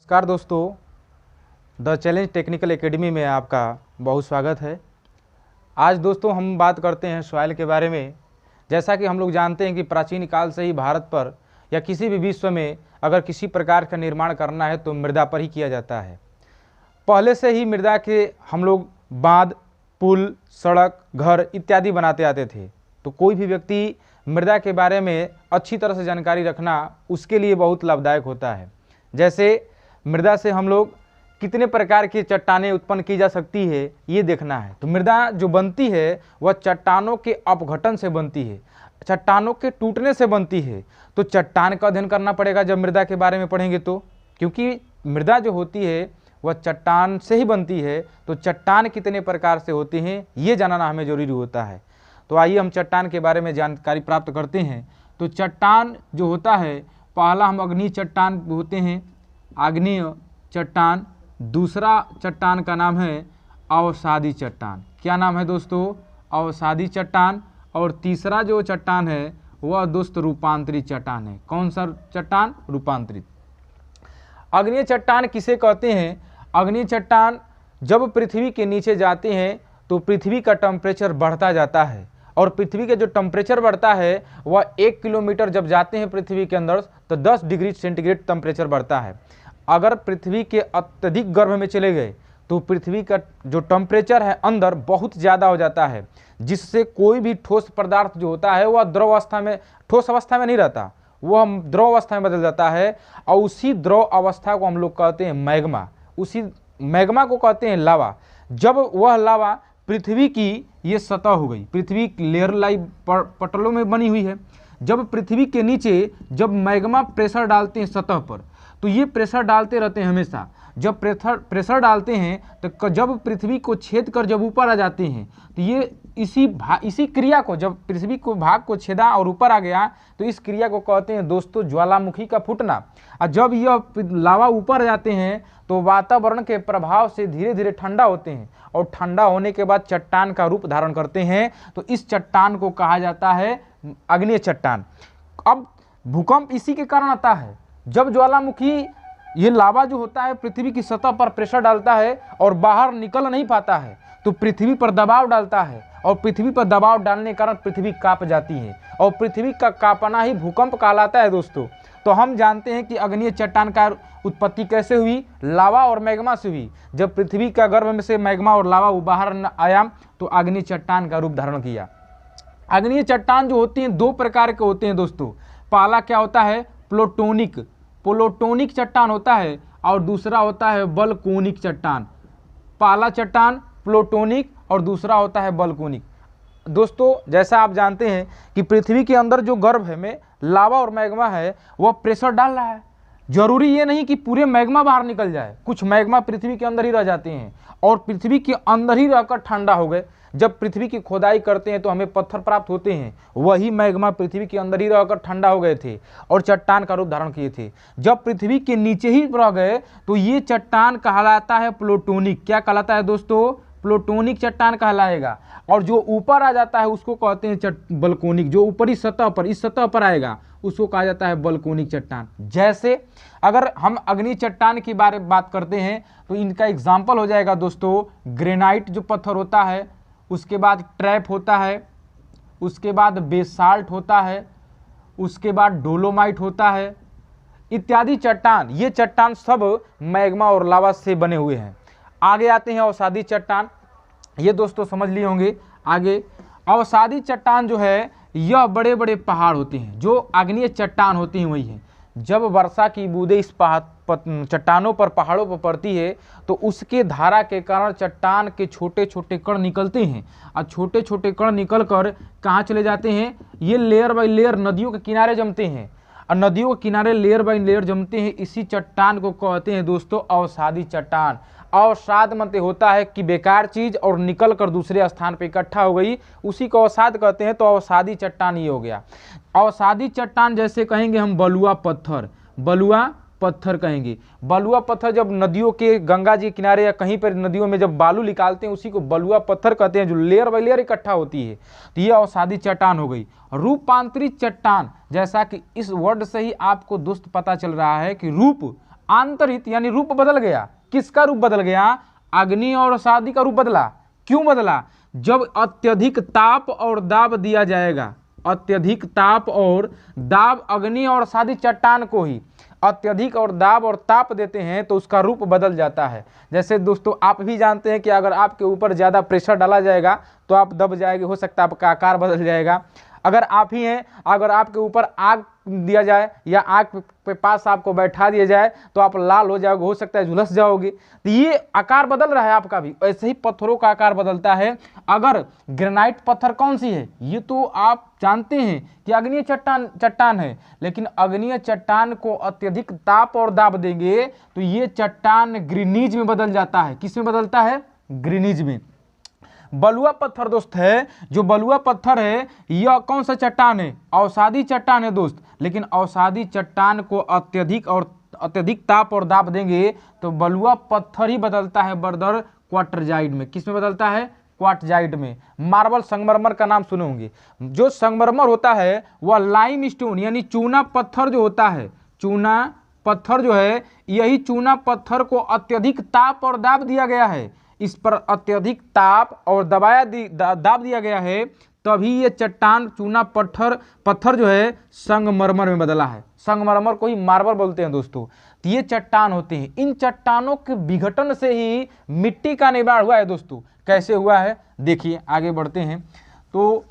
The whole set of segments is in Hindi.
नमस्कार दोस्तों, द चैलेंज टेक्निकल एकेडमी में आपका बहुत स्वागत है। आज दोस्तों हम बात करते हैं सॉइल के बारे में। जैसा कि हम लोग जानते हैं कि प्राचीन काल से ही भारत पर या किसी भी विश्व में अगर किसी प्रकार का निर्माण करना है तो मृदा पर ही किया जाता है। पहले से ही मृदा के हम लोग बांध, पुल, सड़क, घर इत्यादि बनाते आते थे। तो कोई भी व्यक्ति मृदा के बारे में अच्छी तरह से जानकारी रखना उसके लिए बहुत लाभदायक होता है। जैसे मृदा से हम लोग कितने प्रकार की चट्टानें उत्पन्न की जा सकती है ये देखना है। तो मृदा जो बनती है वह चट्टानों के अपघटन से बनती है, चट्टानों के टूटने से बनती है। तो चट्टान का अध्ययन करना पड़ेगा जब मृदा के बारे में पढ़ेंगे तो, क्योंकि मृदा जो होती है वह चट्टान से ही बनती है। तो चट्टान कितने प्रकार से होती हैं ये जानना हमें जरूरी होता है। तो आइए हम चट्टान के बारे में जानकारी प्राप्त करते हैं। तो चट्टान जो होता है, पहला हम अग्नि चट्टान होते हैं, आग्नेय चट्टान। दूसरा चट्टान का नाम है अवसादी चट्टान। क्या नाम है दोस्तों? अवसादी चट्टान। और तीसरा जो चट्टान है वह दोस्त रूपांतरित चट्टान है। कौन सा चट्टान? रूपांतरित। अग्निय चट्टान किसे कहते हैं? अग्निय चट्टान जब पृथ्वी के नीचे जाते हैं तो पृथ्वी का टेम्परेचर बढ़ता जाता है, और पृथ्वी के जो टेम्परेचर बढ़ता है वह 1 किलोमीटर जब जाते हैं पृथ्वी के अंदर तो 10 डिग्री सेंटीग्रेड टेम्परेचर बढ़ता है। अगर पृथ्वी के अत्यधिक गर्भ में चले गए तो पृथ्वी का जो टेम्परेचर है अंदर बहुत ज़्यादा हो जाता है, जिससे कोई भी ठोस पदार्थ जो होता है वह द्रव अवस्था में, ठोस अवस्था में नहीं रहता, वह द्रव अवस्था में बदल जाता है। और उसी द्रव अवस्था को हम लोग कहते हैं मैग्मा। उसी मैग्मा को कहते हैं लावा। जब वह लावा पृथ्वी की ये सतह हो गई, पृथ्वी लेयर लाई पटलों में बनी हुई है। जब पृथ्वी के नीचे जब मैग्मा प्रेशर डालते हैं सतह पर, तो ये प्रेशर डालते रहते हैं हमेशा। जब प्रेशर डालते हैं तो जब पृथ्वी को छेद कर जब ऊपर आ जाते हैं तो ये इसी क्रिया को, जब पृथ्वी को भाग को छेदा और ऊपर आ गया तो इस क्रिया को कहते हैं दोस्तों ज्वालामुखी का फूटना। और जब यह लावा ऊपर जाते हैं तो वातावरण के प्रभाव से धीरे धीरे ठंडा होते हैं, और ठंडा होने के बाद चट्टान का रूप धारण करते हैं। तो इस चट्टान को कहा जाता है अग्निय चट्टान। अब भूकंप इसी के कारण आता है। जब ज्वालामुखी ये लावा जो होता है पृथ्वी की सतह पर प्रेशर डालता है और बाहर निकल नहीं पाता है तो पृथ्वी पर दबाव डालता है, और पृथ्वी पर दबाव डालने के कारण पृथ्वी कांप जाती है, और पृथ्वी का कांपना ही भूकंप कहलाता है दोस्तों। तो हम जानते हैं कि अग्निय चट्टान का उत्पत्ति कैसे हुई? लावा और मैग्मा से हुई। जब पृथ्वी का गर्भ में से मैग्मा और लावा बाहर आया तो अग्निय चट्टान का रूप धारण किया। अग्निय चट्टान जो होती हैं दो प्रकार के होते हैं दोस्तों। पहला क्या होता है? प्लूटोनिक चट्टान होता है, और दूसरा होता है बलकोनिक चट्टान। पहला चट्टान प्लूटोनिक और दूसरा होता है बलकोनिक। दोस्तों जैसा आप जानते हैं कि पृथ्वी के अंदर जो गर्भ में लावा और मैग्मा है वह प्रेशर डाल रहा है। जरूरी ये नहीं कि पूरे मैग्मा बाहर निकल जाए, कुछ मैग्मा पृथ्वी के अंदर ही रह जाते हैं और पृथ्वी के अंदर ही रहकर ठंडा हो गए। जब पृथ्वी की खोदाई करते हैं तो हमें पत्थर प्राप्त होते हैं, वही मैग्मा पृथ्वी के अंदर ही रहकर ठंडा हो गए थे और चट्टान का रूप धारण किए थे। जब पृथ्वी के नीचे ही रह गए तो ये चट्टान कहलाता है प्लूटोनिक। क्या कहलाता है दोस्तों? प्लूटोनिक चट्टान कहलाएगा। और जो ऊपर आ जाता है उसको कहते हैं बलकोनिक। जो ऊपरी सतह पर, इस सतह पर आएगा उसको कहा जाता है बलकोनिक चट्टान। जैसे अगर हम अग्नि चट्टान की बात करते हैं तो इनका एग्जाम्पल हो जाएगा दोस्तों ग्रेनाइट जो पत्थर होता है, उसके बाद ट्रैप होता है, उसके बाद बेसाल्ट होता है, उसके बाद डोलोमाइट होता है इत्यादि चट्टान। ये चट्टान सब मैग्मा और लावा से बने हुए हैं। आगे आते हैं अवसादी चट्टान। ये दोस्तों समझ लिए होंगे। आगे अवसादी चट्टान जो है यह बड़े बड़े पहाड़ होते हैं, जो अग्निय चट्टान होती हैं वही है। जब वर्षा की बूंदें इस चट्टानों पर, पहाड़ों पर पड़ती है तो उसके धारा के कारण चट्टान के छोटे छोटे कण निकलते हैं, और छोटे छोटे कण निकल कर कहाँ चले जाते हैं? ये लेयर बाई लेयर नदियों के किनारे जमते हैं, और नदियों के किनारे लेयर बाई लेयर जमते हैं। इसी चट्टान को कहते हैं दोस्तों अवसादी चट्टान। अवसाद मतलब होता है कि बेकार चीज और निकल कर दूसरे स्थान पे इकट्ठा हो गई, उसी को अवसाद कहते हैं। तो अवसादी चट्टान ये हो गया। अवसादी चट्टान जैसे कहेंगे हम बलुआ पत्थर कहेंगे। बलुआ पत्थर जब नदियों के, गंगा जी किनारे या कहीं पर नदियों में जब बालू निकालते हैं उसी को बलुआ पत्थर कहते हैं, जो लेयर बाई लेयर इकट्ठा होती है। तो ये अवसादी चट्टान हो गई। रूपांतरित चट्टान, जैसा कि इस वर्ड से ही आपको दोस्त पता चल रहा है कि रूप आंतरित यानी रूप बदल गया। किसका रूप बदल गया? अग्नि और अवसादी का रूप बदला। क्यों बदला? जब अत्यधिक ताप और दाब दिया जाएगा, अत्यधिक ताप और दाब, अग्नि और अवसादी चट्टान को ही अत्यधिक और दाब और ताप देते हैं तो उसका रूप बदल जाता है। जैसे दोस्तों आप भी जानते हैं कि अगर आपके ऊपर ज़्यादा प्रेशर डाला जाएगा तो आप दब जाएंगे, हो सकता है आपका आकार बदल जाएगा। अगर आप ही हैं, अगर आपके ऊपर आग दिया जाए या आग पे पास आपको बैठा दिया जाए तो आप लाल हो जाओगे, हो सकता है झुलस जाओगे। तो ये आकार बदल रहा है आपका भी, ऐसे ही पत्थरों का आकार बदलता है। अगर ग्रेनाइट पत्थर कौन सी है? ये तो आप जानते हैं कि अग्निय चट्टान है, लेकिन अग्निय चट्टान को अत्यधिक ताप और दाब देंगे तो ये चट्टान ग्रीनीज में बदल जाता है। किस में बदलता है? ग्रीनीज में। बलुआ पत्थर दोस्त है, जो बलुआ पत्थर है यह कौन सा चट्टान है? अवसादी चट्टान है दोस्त। लेकिन अवसादी चट्टान को अत्यधिक ताप और दाब देंगे तो बलुआ पत्थर ही बदलता है बर्दर क्वार्टजाइट में। किस में बदलता है? क्वार्टजाइट में। मार्बल संगमरमर का नाम सुने होंगे। जो संगमरमर होता है वह लाइम स्टोन यानी चूना पत्थर जो होता है, चूना पत्थर जो है, यही चूना पत्थर को अत्यधिक ताप और दाब दिया गया है। इस पर अत्यधिक ताप और दाब दिया गया है, तभी ये चट्टान चूना पत्थर जो है संगमरमर में बदला है। संगमरमर को ही मार्बल बोलते हैं दोस्तों। तो ये चट्टान होते हैं, इन चट्टानों के विघटन से ही मिट्टी का निर्माण हुआ है दोस्तों। कैसे हुआ है देखिए, आगे बढ़ते हैं तो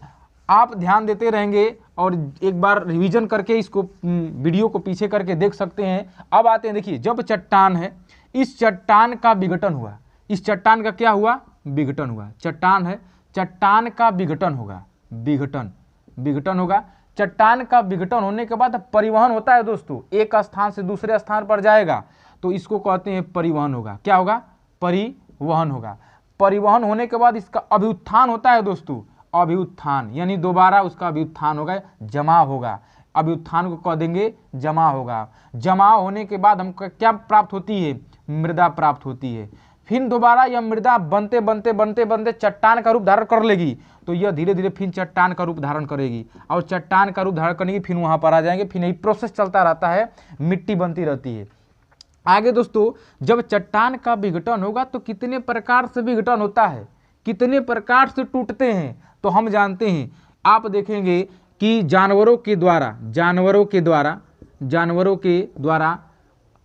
आप ध्यान देते रहेंगे और एक बार रिवीजन करके इसको वीडियो को पीछे करके देख सकते हैं। अब आते हैं, देखिए जब चट्टान है, इस चट्टान का विघटन हुआ, इस चट्टान का क्या हुआ? विघटन हुआ। चट्टान है, चट्टान का विघटन होगा, विघटन होगा। चट्टान का विघटन होने के बाद परिवहन होता है दोस्तों, एक स्थान से दूसरे स्थान पर जाएगा तो इसको कहते हैं परिवहन होगा। क्या होगा? परिवहन होगा। परिवहन होने के बाद इसका अभ्युत्थान होता है दोस्तों, अभ्युत्थान यानी दोबारा उसका अभ्युत्थान होगा, जमा होगा। अभ्युत्थान को कह देंगे जमा होगा। जमा होने के बाद हमको क्या प्राप्त होती है? मृदा प्राप्त होती है। फिर दोबारा यह मृदा बनते बनते चट्टान का रूप धारण कर लेगी तो यह धीरे धीरे फिर चट्टान का रूप धारण करेगी और चट्टान का रूप धारण करने की फिर वहां पर आ जाएंगे। फिर यही प्रोसेस चलता रहता है, मिट्टी बनती रहती है। आगे दोस्तों, जब चट्टान का विघटन होगा तो कितने प्रकार से विघटन होता है, कितने प्रकार से टूटते हैं तो हम जानते हैं। आप देखेंगे कि जानवरों के द्वारा,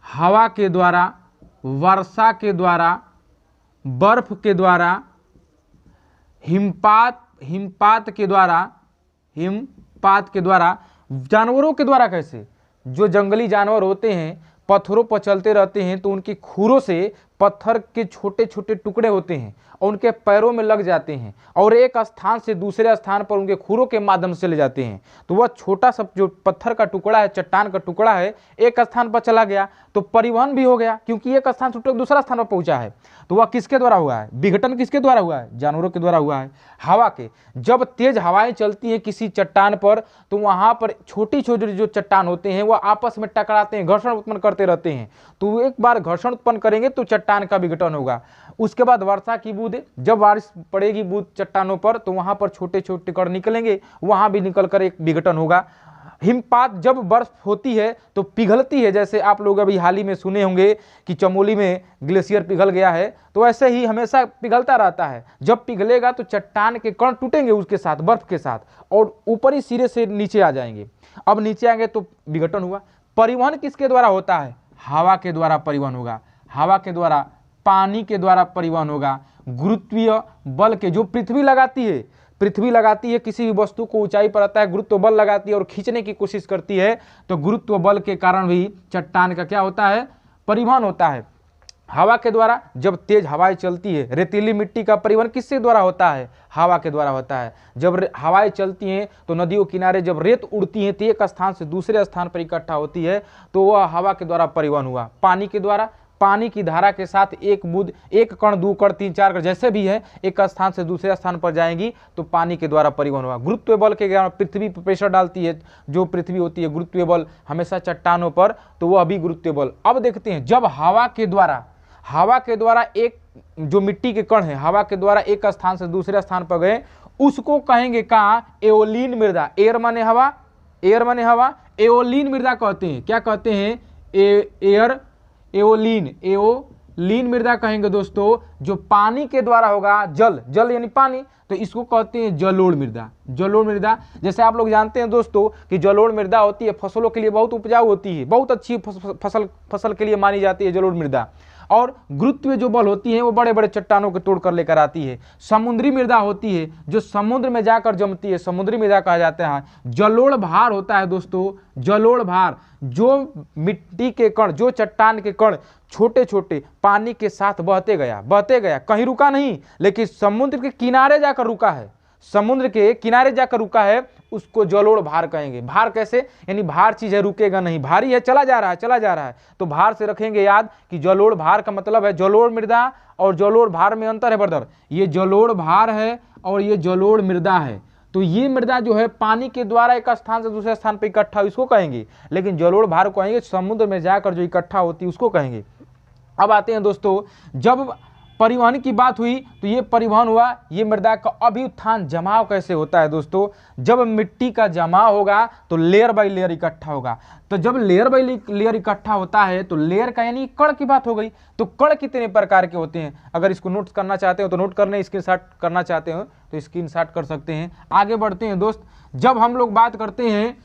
हवा के द्वारा, वर्षा के द्वारा, बर्फ के द्वारा, हिमपात के द्वारा, जानवरों के द्वारा। कैसे? जो जंगली जानवर होते हैं पत्थरों पर चलते रहते हैं तो उनकी खुरों से पत्थर के छोटे छोटे टुकड़े होते हैं और उनके पैरों में लग जाते हैं और एक स्थान से दूसरे स्थान पर उनके खुरों के माध्यम से ले जाते हैं। तो वह छोटा सा जो पत्थर का टुकड़ा है, चट्टान का टुकड़ा है, एक स्थान पर चला गया तो परिवहन भी हो गया, क्योंकि एक स्थान से दूसरा स्थान पर पहुंचा है। तो वह किसके द्वारा हुआ है? विघटन किसके द्वारा हुआ है? जानवरों के द्वारा हुआ है, हवा के। जब तेज हवाएं चलती हैं किसी चट्टान पर तो वहां पर छोटी छोटी जो चट्टान होते हैं वह आपस में टकराते हैं, घर्षण उत्पन्न करते रहते हैं। तो एक बार घर्षण उत्पन्न करेंगे तो चट्टान का विघटन होगा। उसके बाद वर्षा की बूंद, जब बारिश पड़ेगी बूंद चट्टानों पर तो वहां पर छोटे छोटे कण निकलेंगे, वहां भी निकलकर एक विघटन होगा। हिमपात, जब बर्फ होती है तो पिघलती है, जैसे आप लोग अभी हाल ही में सुने होंगे कि चमोली में ग्लेशियर पिघल गया है, तो ऐसे ही हमेशा पिघलता रहता है। जब पिघलेगा तो चट्टान के कण टूटेंगे उसके साथ, बर्फ के साथ, और ऊपरी सिरे से नीचे आ जाएंगे। अब नीचे आएंगे तो विघटन हुआ। परिवहन किसके द्वारा होता है? हवा के द्वारा परिवहन होगा, हवा के द्वारा, पानी के द्वारा परिवहन होगा। गुरुत्वीय बल के, जो पृथ्वी लगाती है किसी भी वस्तु को ऊंचाई पर आता है, गुरुत्व बल लगाती है और खींचने की कोशिश करती है, तो गुरुत्व बल के कारण भी चट्टान का क्या होता है? परिवहन होता है। हवा के द्वारा, जब तेज हवाएं चलती है, रेतीली मिट्टी का परिवहन किसके द्वारा होता है? हवा के द्वारा होता है। जब हवाएं चलती हैं तो नदियों किनारे जब रेत उड़ती है तो एक स्थान से दूसरे स्थान पर इकट्ठा होती है तो वह हवा के द्वारा परिवहन हुआ। पानी के द्वारा, पानी की धारा के साथ एक बूंद, एक कण, दो कण, तीन चार कण, जैसे भी है, एक स्थान से दूसरे स्थान पर जाएंगी तो पानी के द्वारा परिवहन होगा। गुरुत्व बल के कारण पृथ्वी पर प्रेशर डालती है, जो पृथ्वी होती है गुरुत्व बल हमेशा चट्टानों पर, तो वह भी गुरुत्व बल। अब देखते हैं, जब हवा के द्वारा एक जो मिट्टी के कण है हवा के द्वारा एक स्थान से दूसरे स्थान पर गए, उसको कहेंगे कहाँ? एओलिन मृदा। एयर माने हवा, एओलिन मृदा कहते हैं। क्या कहते हैं? एओलीन, एओलीन मृदा कहेंगे दोस्तों जो पानी के द्वारा होगा, जल, जल यानी पानी, तो इसको कहते हैं जलोढ़ मृदा। जलोढ़ मृदा, जैसे आप लोग जानते हैं दोस्तों कि जलोढ़ मृदा होती है फसलों के लिए बहुत उपजाऊ होती है, बहुत अच्छी फसल के लिए मानी जाती है जलोढ़ मृदा। और गुरुत्व जो बल होती है वो बड़े बड़े चट्टानों को तोड़ कर लेकर आती है। समुद्री मृदा होती है जो समुद्र में जाकर जमती है, समुद्री मृदा कहा जाता है। जलोढ़ भार होता है दोस्तों, जलोढ़ भार, जो मिट्टी के कण, जो चट्टान के कण छोटे छोटे पानी के साथ बहते गया, कहीं रुका नहीं, लेकिन समुद्र के किनारे जाकर रुका है, समुद्र के किनारे जाकर रुका है, उसको जलोढ़ भार कहेंगे। भार कैसे, यानी भार चीज है, रुकेगा नहीं, भारी है, चला जा रहा है, तो भार से रखेंगे याद कि जलोढ़ भार का मतलब है जलोढ़ मृदा और जलोढ़ भार में अंतर है ब्रदर। ये जलोढ़ भार है और ये जलोढ़ मृदा है। तो ये मृदा जो है पानी के द्वारा एक स्थान से दूसरे स्थान पर इकट्ठा, इसको कहेंगे, लेकिन जलोढ़ भार को कहेंगे समुद्र में जाकर जो इकट्ठा होती है उसको कहेंगे। अब आते हैं दोस्तों, जब परिवहन की बात हुई तो ये परिवहन हुआ, ये मृदा का अभ्युत्थान, जमाव कैसे होता है दोस्तों, जब मिट्टी का जमाव होगा तो लेयर बाय लेयर इकट्ठा होगा। तो जब लेयर बाय लेयर इकट्ठा होता है तो लेयर का यानी कण की बात हो गई। तो कण कितने प्रकार के होते हैं, अगर इसको नोट करना चाहते हो तो नोट कर लें, स्क्रीनशॉट करना चाहते हो तो स्क्रीनशॉट कर सकते हैं। आगे बढ़ते हैं दोस्त, जब हम लोग बात करते हैं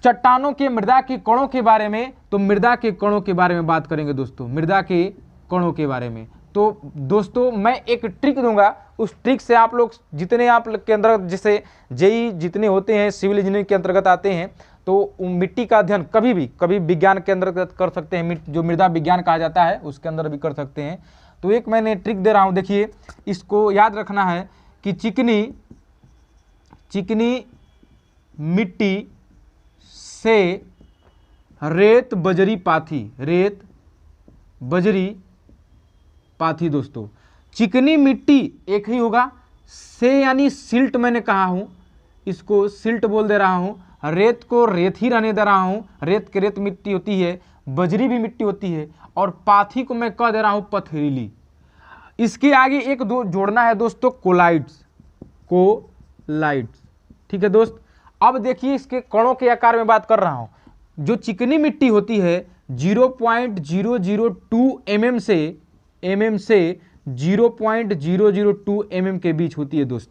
चट्टानों के मृदा के कणों के बारे में, तो मृदा के कणों के बारे में बात करेंगे दोस्तों, मृदा के कणों के बारे में। तो दोस्तों मैं एक ट्रिक दूंगा, उस ट्रिक से आप लोग जितने आप के अंदर, जैसे जेई जितने होते हैं सिविल इंजीनियरिंग के अंतर्गत आते हैं, तो मिट्टी का अध्ययन कभी विज्ञान के अंतर्गत कर सकते हैं, जो मृदा विज्ञान कहा जाता है उसके अंदर भी कर सकते हैं। तो एक मैंने ट्रिक दे रहा हूँ, देखिए इसको याद रखना है कि चिकनी मिट्टी से रेत बजरी पाथी, दोस्तों चिकनी मिट्टी एक ही होगा, से यानी सिल्ट मैंने कहा हूं, इसको सिल्ट बोल दे रहा हूं, रेत को रेत ही रहने दे रहा हूं, रेत के रेत मिट्टी होती है, बजरी भी मिट्टी होती है, और पाथी को मैं कह दे रहा हूं पथरीली। इसके आगे एक दो जोड़ना है दोस्तों, कोलाइड्स, ठीक है दोस्त। अब देखिए इसके कणों के आकार में बात कर रहा हूं, जो चिकनी मिट्टी होती है 0.002 mm से 0.002 mm के बीच होती है दोस्त।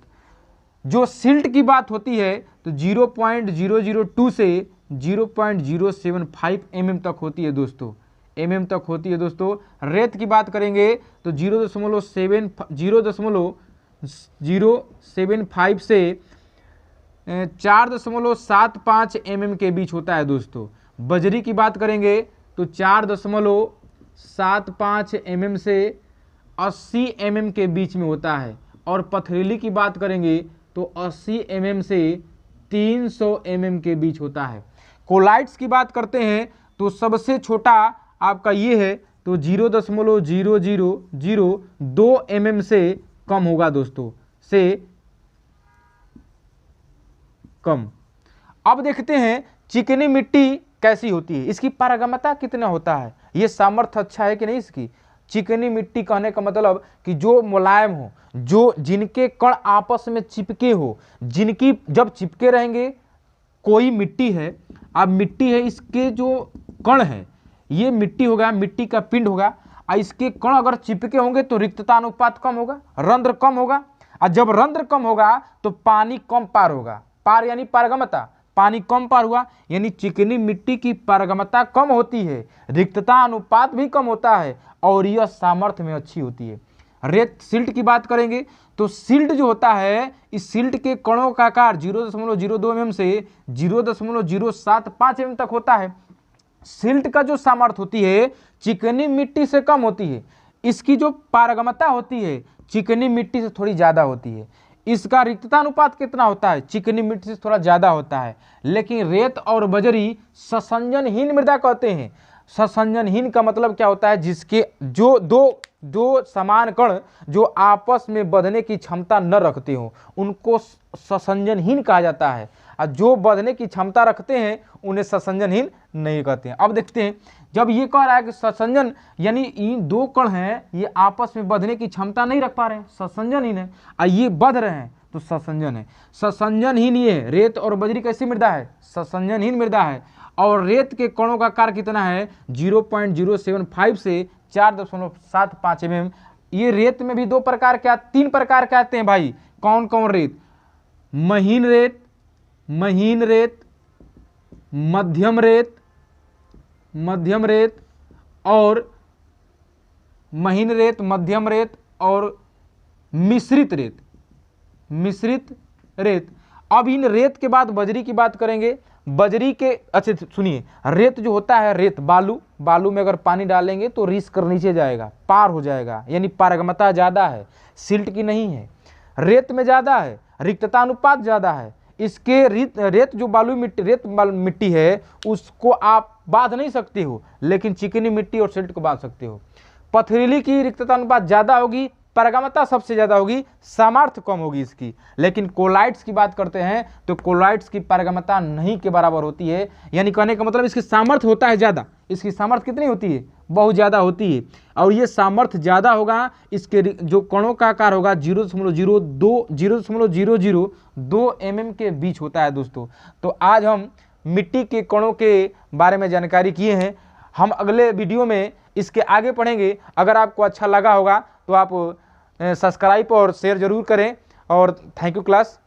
जो सिल्ट की बात होती है तो 0.002 से 0.075 mm तक होती है दोस्तों, रेत की बात करेंगे तो 0.075 से 4.75 mm के बीच होता है दोस्तों। बजरी की बात करेंगे तो 4.75 mm से 80 mm के बीच में होता है, और पथरीली की बात करेंगे तो 80 mm से 300 mm के बीच होता है। कोलाइड्स की बात करते हैं तो सबसे छोटा आपका ये है, तो 0.0002 mm से कम होगा दोस्तों, से कम। अब देखते हैं चिकनी मिट्टी कैसी होती है, इसकी पारगम्यता कितना होता है, ये सामर्थ्य अच्छा है कि नहीं इसकी। चिकनी मिट्टी कहने का मतलब कि जो मुलायम हो, जो जिनके कण आपस में चिपके हो, जिनकी जब चिपके रहेंगे, कोई मिट्टी है, अब मिट्टी है, इसके जो कण है ये मिट्टी होगा, मिट्टी का पिंड होगा, और इसके कण अगर चिपके होंगे तो रिक्तता अनुपात कम होगा, रंध्र कम होगा, और जब रंध्र कम होगा तो पानी कम पार होगा, पार यानी पारगम्यता, पानी कम पार हुआ, यानी चिकनी मिट्टी की पारगम्यता कम होती है, रिक्तता अनुपात भी कम होता है, और यह सामर्थ्य में अच्छी होती है। रेत सिल्ट की बात करेंगे तो सिल्ट जो होता है, इस सिल्ट के कणों का आकार 0.02 mm से 0.075 mm तक होता है। सिल्ट का जो सामर्थ्य होती है चिकनी मिट्टी से कम होती है, इसकी जो पारगम्यता होती है चिकनी मिट्टी से थोड़ी ज्यादा होती है। इसका रिक्तता अनुपात कितना होता है, चिकनी मिट्टी से थोड़ा ज्यादा होता है। लेकिन रेत और बजरी ससंजनहीन मृदा कहते हैं। ससंजनहीन का मतलब क्या होता है, जिसके जो दो समान कण जो आपस में बंधने की क्षमता न रखते हो उनको ससंजनहीन कहा जाता है, और जो बंधने की क्षमता रखते हैं उन्हें ससंजनहीन नहीं कहते हैं। अब देखते हैं, जब ये कह रहा है कि ससंजन यानी इन दो कण हैं ये आपस में बंधने की क्षमता नहीं रख पा रहे हैं, ससंजनहीन है, और ये बंध रहे हैं तो ससंजन है। ससंजनहीन ये रेत और बजरी कैसी मृदा है, ससंजनहीन मृदा है। और रेत के कणों का आकार कितना है 0.075 से 4.75 mm। ये रेत में भी 2 प्रकार के 3 प्रकार के आते हैं भाई। कौन कौन रेत? महीन रेत, महीन रेत, मध्यम रेत, मध्यम रेत और महीन रेत, मध्यम रेत और मिश्रित रेत, मिश्रित रेत। अब इन रेत के बाद बजरी की बात करेंगे। बजरी के अच्छे सुनिए, रेत जो होता है, रेत बालू, बालू में अगर पानी डालेंगे तो रिस कर नीचे जाएगा, पार हो जाएगा, यानी पारगम्यता ज़्यादा है, सिल्ट की नहीं है। रेत में ज़्यादा है, रिक्तता अनुपात ज़्यादा है। इसके रेत जो बालू मिट्टी, रेत मिट्टी है उसको आप बांध नहीं सकते हो, लेकिन चिकनी मिट्टी और सिल्ट को बांध सकते हो। पथरीली की रिक्तता अनुपात ज़्यादा होगी, पारगम्यता सबसे ज़्यादा होगी, सामर्थ्य कम होगी इसकी। लेकिन कोलाइट्स की बात करते हैं तो कोलाइट्स की पारगम्यता नहीं के बराबर होती है, यानी कहने का मतलब इसकी सामर्थ्य होता है ज़्यादा। इसकी सामर्थ्य कितनी होती है? बहुत ज़्यादा होती है। और ये सामर्थ्य ज़्यादा होगा, इसके जो कणों का आकार होगा 0.002 mm के बीच होता है दोस्तों। तो आज हम मिट्टी के कणों के बारे में जानकारी किए हैं। हम अगले वीडियो में इसके आगे पढ़ेंगे। अगर आपको अच्छा लगा होगा तो आप सब्सक्राइब और शेयर जरूर करें। और थैंक यू क्लास।